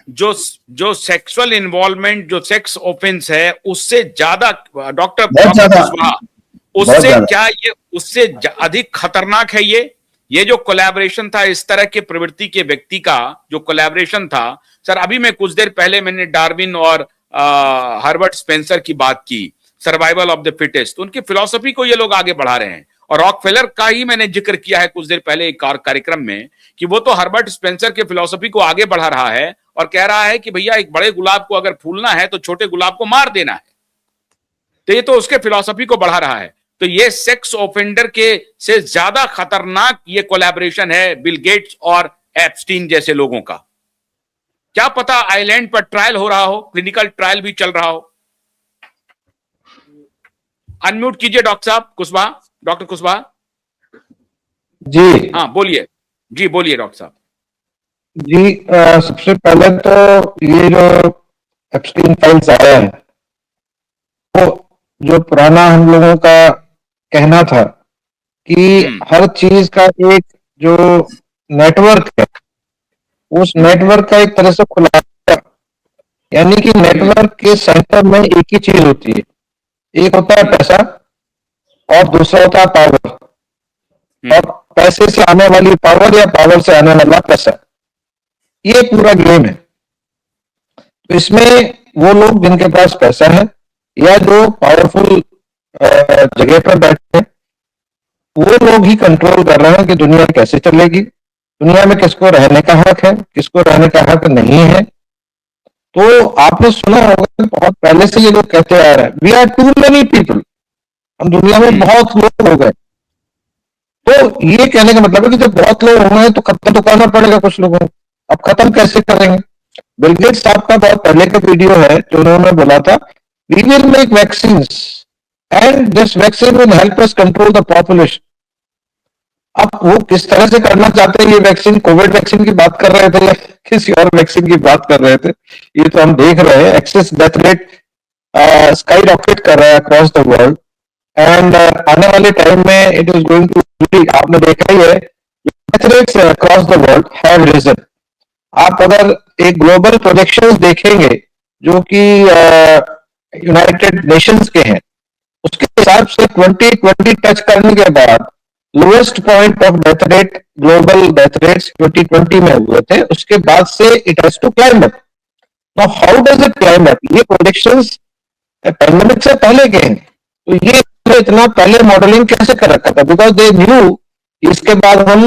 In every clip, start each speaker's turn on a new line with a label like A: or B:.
A: जो जो sexual involvement, जो सेक्स ऑफेंस है, उससे ज्यादा डॉक्टर कुशवाहा, उससे क्या ये उससे अधिक खतरनाक है ये जो कोलैबोरेशन था, इस तरह के प्रवृत्ति के व्यक्ति का जो कोलैबोरेशन था। सर अभी मैं कुछ देर पहले मैंने डार्विन और हर्बर्ट स्पेंसर की बात की, सर्वाइवल ऑफ द फिटेस्ट, तो उनकी फिलॉसफी को ये लोग आगे बढ़ा रहे हैं। और रॉकफेलर का ही मैंने जिक्र किया है कुछ देर पहले एक कार्यक्रम में, कि वो तो हर्बर्ट स्पेंसर के फिलॉसफी को आगे बढ़ा रहा है और कह रहा है कि भैया एक बड़े गुलाब को अगर फूलना है तो छोटे गुलाब को मार देना है। तो ये तो उसके फिलॉसफी को बढ़ा रहा है। तो ये सेक्स ऑफेंडर के से ज्यादा खतरनाक ये कोलैबोरेशन है बिल गेट्स और एप्स्टीन जैसे लोगों का। क्या पता आइलैंड पर ट्रायल हो रहा हो, क्लिनिकल ट्रायल भी चल रहा हो। अनम्यूट कीजिए डॉक्टर साहब कुशवाहा, डॉक्टर कुशवाहा
B: जी।
A: हाँ बोलिए, जी बोलिए डॉक्टर साहब
B: जी। सबसे पहले तो ये जो एप्स्टीन फाइल्स आया है, तो जो पुराना हम लोगों का कहना था कि हर चीज का एक जो नेटवर्क है, उस नेटवर्क का एक तरह से खुलासा, यानी कि नेटवर्क के सेंटर में एक ही चीज होती है, एक होता है पैसा और दूसरा होता है पावर, और पैसे से आने वाली पावर या पावर से आने वाला पैसा, ये पूरा गेम है। तो इसमें वो लोग जिनके पास पैसा है या जो पावरफुल जगह पर बैठे हैं, वो लोग ही कंट्रोल कर रहे हैं कि दुनिया कैसे चलेगी, दुनिया में किसको रहने का हक है, किसको रहने का हक नहीं है। तो आपने सुना होगा बहुत पहले से ये लोग कहते आ रहे हैं, we are too many people, हम दुनिया में बहुत लोग हो गए। तो ये कहने का मतलब है कि जब बहुत लोग हो गए तो खत्म तो करना पड़ेगा कुछ लोगों को। अब खत्म कैसे करेंगे? बिल गेट्स साहब का बहुत पहले का वीडियो है जो उन्होंने बोला था, we will make vaccines and this vaccine will help us control the population. अब वो किस तरह से करना चाहते हैं ये वैक्सीन, कोविड वैक्सीन की बात कर रहे थे या किसी और वैक्सीन की बात कर रहे थे, ये तो हम देख रहे हैं। Excess death rate skyrocket कर रहा है अक्रॉस द वर्ल्ड, एंड आने वाले टाइम में इट इज गोइंग टू, आपने देखा ही है, death rates across the world have risen. आप अगर एक ग्लोबल प्रोजेक्शंस देखेंगे जो कि यूनाइटेड नेशंस के हैं, उसके हिसाब से 2020 टच करने के बाद lowest point of death rate, global death rates 2020 में हुए थे, उसके बाद से it has to climb up. Now how does it climb up? ये प्रोडिक्शंस पैंडेमिक से पहले के हैं, तो ये इतना पहले मॉडलिंग कैसे कर रखा था? बिकॉज दे न्यू इसके बाद हम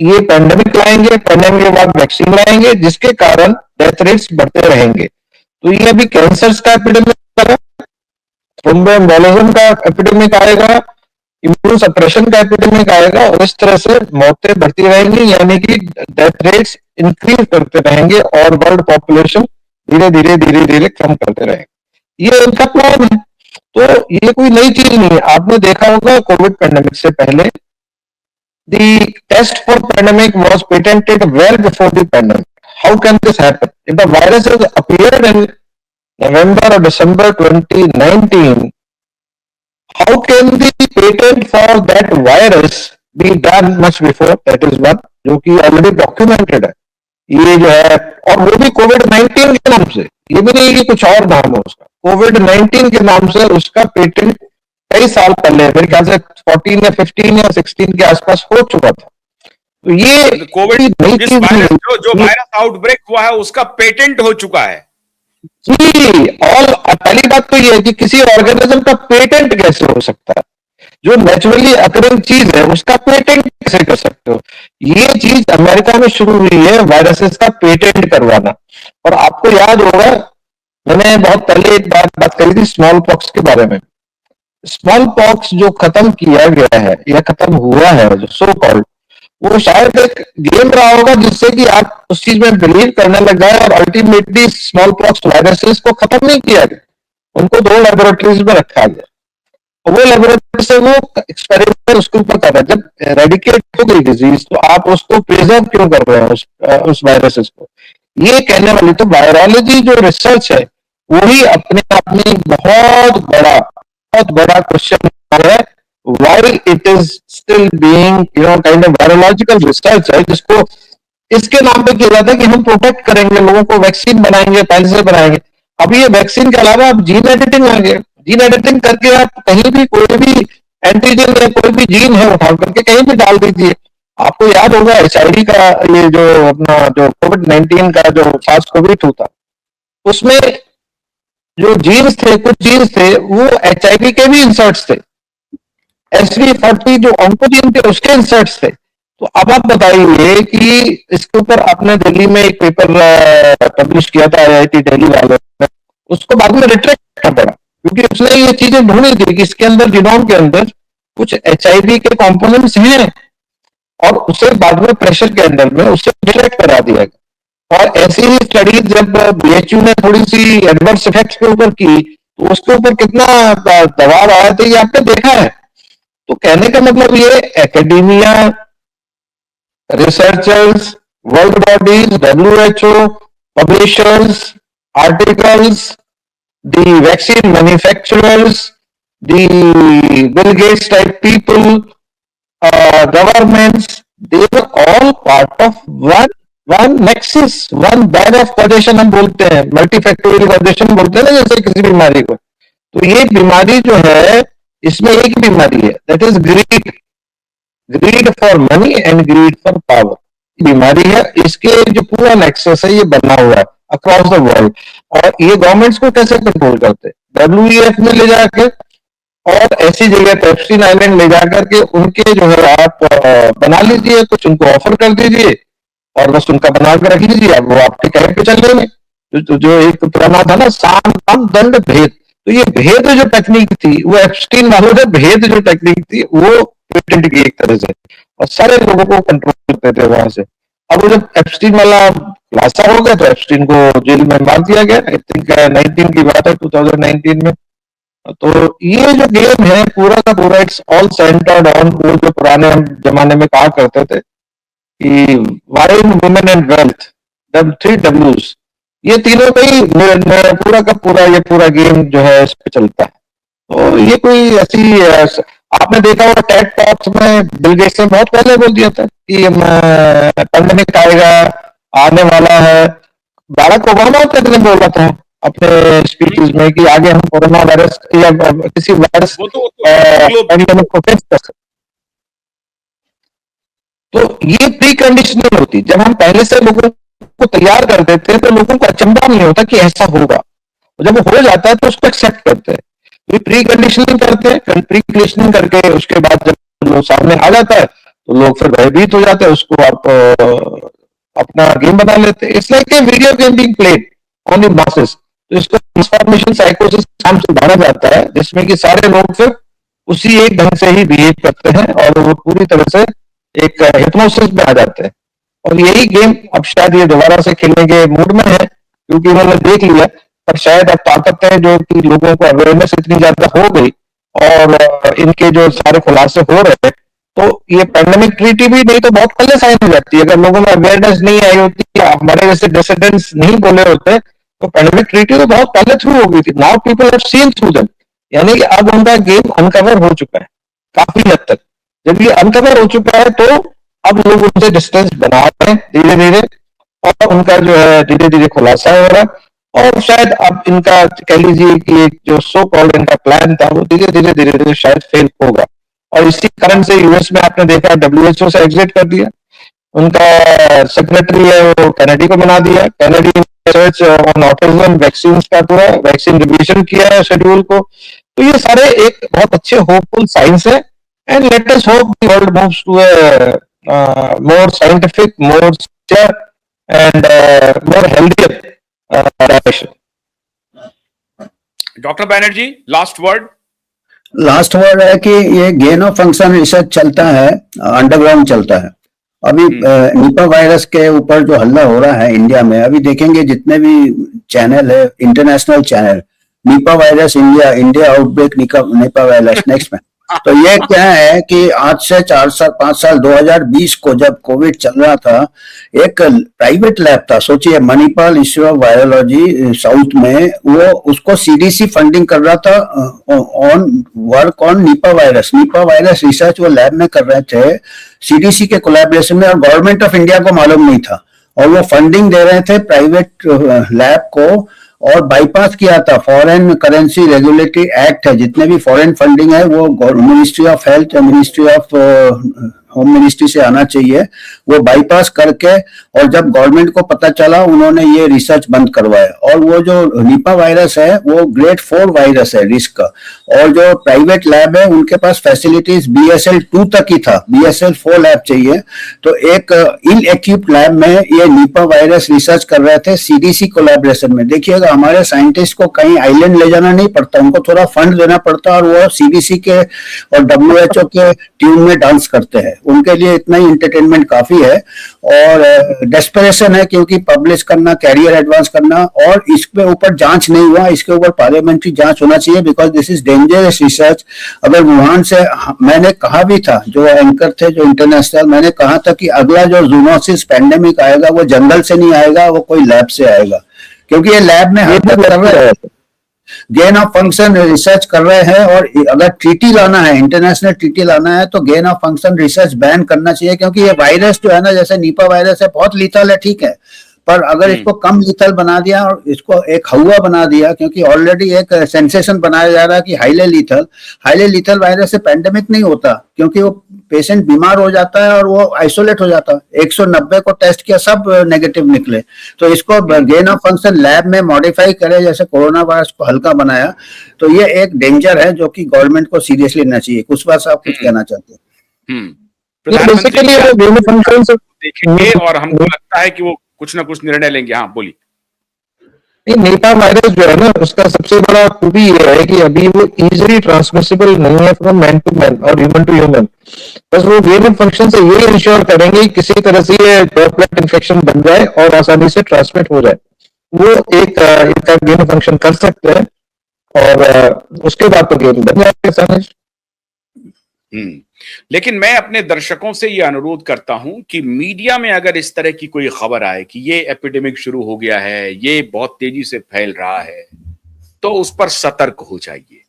B: ये पैंडेमिक लाएंगे, पैंडेमिक के बाद वैक्सीन लाएंगे, जिसके कारण डेथ रेट्स बढ़ते रहेंगे। तो ये अभी कैंसर्स का एपिडेमिक आएगा, थ्रोम्बोएम्बोलिज्म का एपिडेमिक आएगा, इम्यून सप्रेशन का एपिडेमिक आएगा, और इस तरह से मौतें बढ़ती रहेंगी, यानी कि डेथ रेट्स इंक्रीज करते रहेंगे और वर्ल्ड पॉपुलेशन धीरे धीरे धीरे धीरे कम करते रहेंगे। ये उनका प्लान है। तो ये कोई नई चीज नहीं है। आपने देखा होगा कोविड पैंडेमिक से पहले the test for pandemic was patented well before the pandemic. How can this happen? If the virus has appeared in November or December 2019, how can the patent for that virus be done much before? That is one, जो कि already documented है। ये जो है, और वो भी कोविड-19 के नाम से, ये भी नहीं कि कुछ और नाम हो उसका, कोविड-19 के नाम से उसका पेटेंट कई साल पहले, मेरे ख्याल से 14 या 15 या 16 के आसपास हो चुका था। तो ये
A: कोविड जो वायरस आउटब्रेक हुआ है उसका पेटेंट हो चुका है
B: जी। और पहली बात तो ये है कि किसी ऑर्गेनिज्म का पेटेंट कैसे हो सकता है? जो नेचुरली अकरिंग चीज है उसका पेटेंट कैसे कर सकते हो? ये चीज अमेरिका में शुरू हुई है, वायरसेस का पेटेंट करवाना। और आपको याद होगा, मैंने बहुत पहले एक बात करी थी स्मॉल पॉक्स के बारे में। स्मॉल पॉक्स जो खत्म किया गया है या खत्म हुआ है, जो सो कॉल्ड, वो शायद एक गेम रहा होगा जिससे कि आप उस चीज में बिलीव करने लग जाए, और अल्टीमेटली स्मॉल पॉक्स वायरसेस को खत्म नहीं किया गया, उनको 2 लेबोरेटरीज में रखा गया, और वो लेबोरेटरी से वो एक्सपेरिमेंट उसके ऊपर कर रहे हैं। जब रेडिकेट हो गई डिजीज तो आप उसको प्रिजर्व क्यों कर रहे हैं उस वायरसेस को? ये कहने वाली तो वायरोलॉजी जो रिसर्च है वही अपने आप में बहुत बड़ा क्वेश्चन है, why it is still being kind of virological research है, जिसको इसके नाम पे किया जाता है कि हम प्रोटेक्ट करेंगे लोगों को, वैक्सीन बनाएंगे, पहले से बनाएंगे। अभी ये वैक्सीन के अलावा आप जीन एडिटिंग आ गया, जीन एडिटिंग करके आप कहीं भी कोई भी एंटीजन या कोई भी जीन है उठा करके कहीं भी डाल दीजिए। आपको याद होगा HIV का ये जो अपना जो COVID-19 का जो सार्स कोविड था, उसमें जो जीन्स थे, कुछ जीन्स थे वो HIV के भी इंसर्ट्स थे, SV40 जो ऑन्कोजीन थे उसके इंसर्ट्स थे। तो अब आप बताइए कि इसके ऊपर आपने दिल्ली में एक पेपर पब्लिश किया था IIT दिल्ली वालों ने, उसको बाद में रिट्रैक्ट करना पड़ा क्योंकि उसने ये चीजें ढूंढी थी कि इसके अंदर जीनोम के अंदर कुछ HIV के कंपोनेंट्स हैं और उसे बाद में प्रेशर के अंदर में उसे रिट्रैक्ट करा दिया गया। और ऐसी ही स्टडीज जब BHU ने थोड़ी सी एडवर्स इफेक्ट्स के ऊपर की तो उसके ऊपर कितना दबाव आया था ये आपने देखा है। तो कहने का मतलब ये academia, researchers, world bodies, WHO, publishers, articles, the vaccine manufacturers, the Bill Gates type people, governments, they were all part of one nexus, one bag of causation हम बोलते हैं, multifactorial causation बोलते हैं ना जैसे किसी बीमारी को। तो ये बीमारी जो है इसमें एक बीमारी है, that is greed, greed for money and greed for power बीमारी है। इसके जो पूरा नेक्सस है ये बना हुआ है अक्रॉस द वर्ल्ड। और ये गवर्नमेंट्स को कैसे कंट्रोल करते हैं, WEF में ले जाके और ऐसी जगह पे एप्स्टीन आइलैंड ले जाकर के उनके जो है आप बना लीजिए, कुछ उनको ऑफर कर दीजिए और बस उनका बना के रख लीजिए, अब वो आपके कहे पे चल रहे हैं। जो एक पुराना था ना साम दाम दंड भेद, तो ये भेद जो टेक्निक थी वो एप्स्टीन वालों ने भेद जो टेक्निक थी वो पेटेंट की एक तरह से, और सारे लोगों को कंट्रोल करते थे वहां से। अब वो जब एप्स्टीन वाला खुलासा हो गया तो एप्स्टीन को जेल में मार दिया गया। आई थिंक 19 की बात है, 2019 में। तो ये जो गेम है पूरा का पूरा इट्स ऑल सेंटर्ड ऑन वो जो पुराने हम जमाने में कहा करते थे कि wine, women and wealth, the 3 W's, ये तीनों का ही पूरा का पूरा ये पूरा गेम जो है इस पे चलता है। तो ये कोई ऐसी आपने देखा होगा टेड टॉक्स में बिल गेट्स ने बहुत पहले बोल दिया था कि पैंडेमिक आएगा, आने वाला है। बाराक ओबामा तक ने बोला था अपने स्पीचेस में कि आगे हम कोरोना वायरस या किसी वायरस पैंडेमिक को फेस कर सकते। तो ये प्री कंडीशनल होती, जब हम पहले से लोगों को तैयार कर देते हैं तो लोगों को अचंभा नहीं होता कि ऐसा होगा, जब वो हो जाता है तो उसको एक्सेप्ट करते हैं। तो प्री कंडीशनिंग करते हैं, प्री कंडीशनिंग करके उसके बाद जब वो सामने आ जाता है तो लोग फिर भयभीत हो जाते हैं, उसको आप अपना गेम बना लेते हैं। It's like a video game being played on the masses. तो इसको ट्रांसफॉर्मेशन साइकोसिस नाम से जाना जाता है, जिसमें कि सारे लोग फिर उसी एक ढंग से ही बिहेव करते हैं और वो पूरी तरह से एक हिप्नोसिस में आ जाते हैं। और यही गेम अब शायद ये दोबारा से खेलने के मूड में है क्योंकि उन्होंने देख लिया, पर शायद अब ताकत है जो कि लोगों को अवेयरनेस इतनी ज्यादा हो गई और इनके जो सारे खुलासे हो रहे हैं, तो ये पैंडेमिक ट्रीटी भी नहीं तो बहुत पहले साइन हो जाती है। अगर लोगों में अवेयरनेस नहीं आई होती, हमारे जैसे डिसिडेंट्स नहीं बोले होते, तो पैंडेमिक ट्रीटी तो बहुत पहले थ्रू हो गई थी। Now people have seen through them, यानी कि अब उनका गेम अनकवर हो चुका है काफी हद तक। जब ये अनकवर हो चुका है तो अब लोग उनसे डिस्टेंस बना रहे हैं धीरे धीरे, और उनका जो है धीरे धीरे खुलासा हो रहा है। और शायद अब इनका कह लीजिए कि जो सो कॉल्ड इनका प्लान था वो धीरे धीरे शायद फेल होगा। और इसी कारण से यूएस में आपने देखा WHO से एग्जिट कर दिया, उनका सेक्रेटरी है वो कैनेडी को बना दिया। Kennedy research on autism vaccine का पूरा वैक्सीन रिवीजन किया है शेड्यूल को। तो ये सारे एक बहुत अच्छे होपफुल साइंस है, and let us hope the world moves to a more scientific, more secure and more healthier direction.
A: Doctor Banerjee, last word
C: है कि ये गेन ऑफ फंक्शन रिसर्च चलता है, अंडरग्राउंड चलता है। अभी निपा वायरस के ऊपर जो हल्ला हो रहा है इंडिया में, अभी देखेंगे जितने भी चैनल है, international channel, Nipah virus India, India outbreak Nipah virus next में। तो ये क्या है कि आज से 5 साल 2020 को जब कोविड चल रहा था, एक प्राइवेट लैब था, सोचिए Manipal institute of virology south में, वो उसको CDC फंडिंग कर रहा था on work on Nipah virus research वो लैब में कर रहे थे CDC के कोलैबोरेशन में, और गवर्नमेंट ऑफ इंडिया को मालूम नहीं था। और वो फंडिंग दे रहे थे प्राइवेट लैब को, और बाईपास किया था फॉरेन करेंसी रेगुलेटरी एक्ट है, जितने भी फॉरेन फंडिंग है वो ministry of health, ministry of home ministry से आना चाहिए, वो बाईपास करके, और जब गवर्नमेंट को पता चला उन्होंने ये रिसर्च बंद करवाया। और वो जो निपा वायरस है वो ग्रेड 4 वायरस है रिस्क का, और जो प्राइवेट लैब है उनके पास फैसिलिटीज BSL 2 तक ही था, BSL 4 लैब चाहिए। तो एक इल इक्विप्ड लैब में ये निपा वायरस रिसर्च कर रहे थे CDC कोलैबोरेशन में। देखिएगा हमारे साइंटिस्ट को कहीं आइलैंड ले जाना नहीं पड़ता, उनको थोड़ा फंड देना पड़ता और वो CDC के और WHO के ट्यून में डांस करते हैं, उनके लिए इतना ही एंटरटेनमेंट काफी है। और डेस्परेशन है क्योंकि पब्लिश करना, कैरियर एडवांस करना, और इसके ऊपर जांच नहीं हुआ, इसके ऊपर पार्लियामेंट्री जांच होना चाहिए, because this is dangerous research. अगर वुहान से, मैंने कहा भी था, जो एंकर थे जो इंटरनेशनल, मैंने कहा था कि अगला जो जूनोसिस पैंडेमिक आएगा वो जंगल से नहीं आएगा, वो कोई लैब से आएगा, क्योंकि ये लैब में हरकत कर रहे हैं, गेन ऑफ फंक्शन रिसर्च कर रहे हैं। और अगर ट्रीटी लाना है, इंटरनेशनल ट्रीटी लाना है, तो gain of function research ban करना चाहिए, क्योंकि ये वायरस जो है ना, जैसे निपा वायरस है, बहुत लीथल है, ठीक है, पर अगर इसको कम लीथल बना दिया और इसको एक हवा बना दिया, क्योंकि ऑलरेडी एक सेंसेशन बनाया जा रहा है कि हाईली लीथल वायरस से पेंडेमिक नहीं होता, क्योंकि वो पेशेंट बीमार हो जाता है और वो आइसोलेट हो जाता है। 190 को टेस्ट किया, सब नेगेटिव निकले। तो इसको गेन ऑफ फंक्शन लैब में मॉडिफाई करे, जैसे कोरोना वायरस को हल्का बनाया, तो ये एक डेंजर है जो कि गवर्नमेंट को सीरियसली लेना चाहिए। कुछ बात आप कुछ कहना चाहते हैं?
A: प्रधानमंत्री देखेंगे और हमको लगता है कि वो कुछ ना कुछ निर्णय लेंगे। हाँ, बोलिए।
B: निपा वायरस जो है ना, उसका सबसे बड़ा खूबी ये है कि अभी वो इजीली ट्रांसमिसिबल नहीं है फ्रॉम मैन टू मैन और ह्यूमन टू ह्यूमन। बस वो गेन ऑफ फंक्शन से ये इंश्योर करेंगे कि किसी तरह से ये ड्रॉपलेट इन्फेक्शन बन जाए और आसानी से ट्रांसमिट हो जाए। वो एक इनका गेन ऑफ फंक्शन कर सकते हैं, और उसके बाद तो गेन बन जाएगा आसानी से।
A: लेकिन मैं अपने दर्शकों से ये अनुरोध करता हूं कि मीडिया में अगर इस तरह की कोई खबर आए कि ये एपिडेमिक शुरू हो गया है, ये बहुत तेजी से फैल रहा है, तो उस पर सतर्क हो जाइए।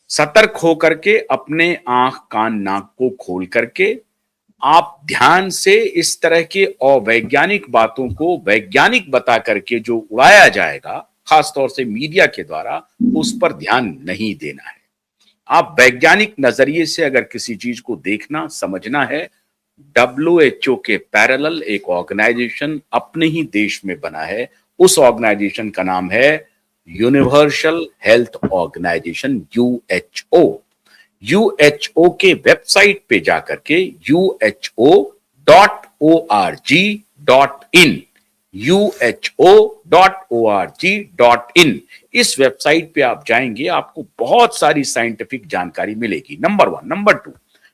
A: सतर्क हो करके अपने आंख कान नाक को खोल करके आप ध्यान से इस तरह के अवैज्ञानिक बातों को वैज्ञानिक बता करके जो उड़ाया जाएगा, खासतौर से मीडिया के द्वारा, उस पर ध्यान नहीं देना है। आप वैज्ञानिक नजरिए से अगर किसी चीज को देखना समझना है, WHO के पैरेलल एक ऑर्गेनाइजेशन अपने ही देश में बना है। उस ऑर्गेनाइजेशन का नाम है universal health organisation, WHO। WHO के वेबसाइट पे जाकर के uho.org.in uho.org.in इस वेबसाइट पे आप जाएंगे, आपको बहुत सारी साइंटिफिक जानकारी मिलेगी। नंबर 1। नंबर 2,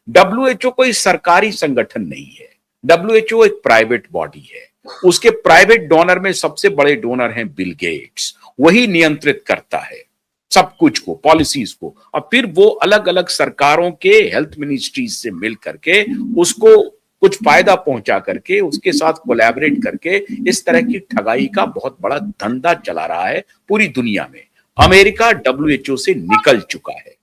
A: WHO कोई सरकारी संगठन नहीं है। WHO एक प्राइवेट बॉडी है। उसके प्राइवेट डोनर में सबसे बड़े डोनर हैं बिल गेट्स। वही नियंत्रित करता है सब कुछ को, पॉलिसीज को, और फिर वो अलग अलग सरकारों के हेल्थ मिनिस्ट्रीज से मिल करके उसको कुछ फायदा पहुंचा करके उसके साथ कोलैबोरेट करके इस तरह की ठगाई का बहुत बड़ा धंधा चला रहा है पूरी दुनिया में। अमेरिका WHO से निकल चुका है,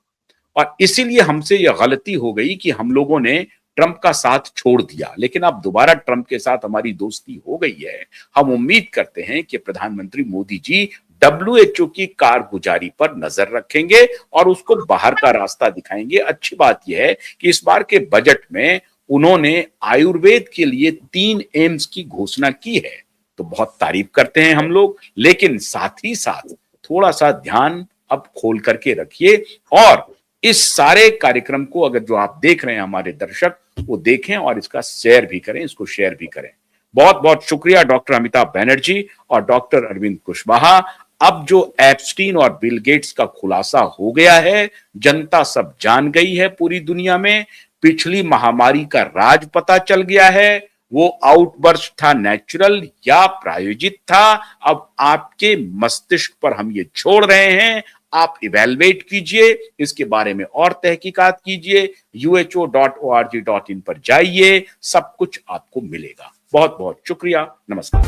A: और इसीलिए हमसे यह गलती हो गई कि हम लोगों ने ट्रंप का साथ छोड़ दिया। लेकिन अब दोबारा ट्रंप के साथ हमारी दोस्ती हो गई है। हम उम्मीद करते हैं कि प्रधानमंत्री मोदी जी WHO की कारगुजारी पर नजर रखेंगे और उसको बाहर का रास्ता दिखाएंगे। अच्छी बात यह है कि इस बार के बजट में उन्होंने आयुर्वेद के लिए 3 एम्स की घोषणा की है, तो बहुत तारीफ करते हैं हम लोग। लेकिन साथ ही साथ थोड़ा सा ध्यान अब खोल करके रखिए, और इस सारे कार्यक्रम को अगर जो आप देख रहे हैं हमारे दर्शक, वो देखें और इसका शेयर भी करें, इसको शेयर भी करें। बहुत बहुत शुक्रिया डॉक्टर अमिताभ बैनर्जी और डॉक्टर अरविंद कुशवाहा। अब जो एप्स्टीन और बिल गेट्स का खुलासा हो गया है, जनता सब जान गई है पूरी दुनिया में। पिछली महामारी का राज पता चल गया है। वो आउटबर्स्ट था नेचुरल या प्रायोजित था, अब आपके मस्तिष्क पर हम ये छोड़ रहे हैं। आप इवैल्यूएट कीजिए, इसके बारे में और तहकीकात कीजिए। uho.org.in पर जाइए, सब कुछ आपको मिलेगा। बहुत बहुत शुक्रिया। नमस्कार।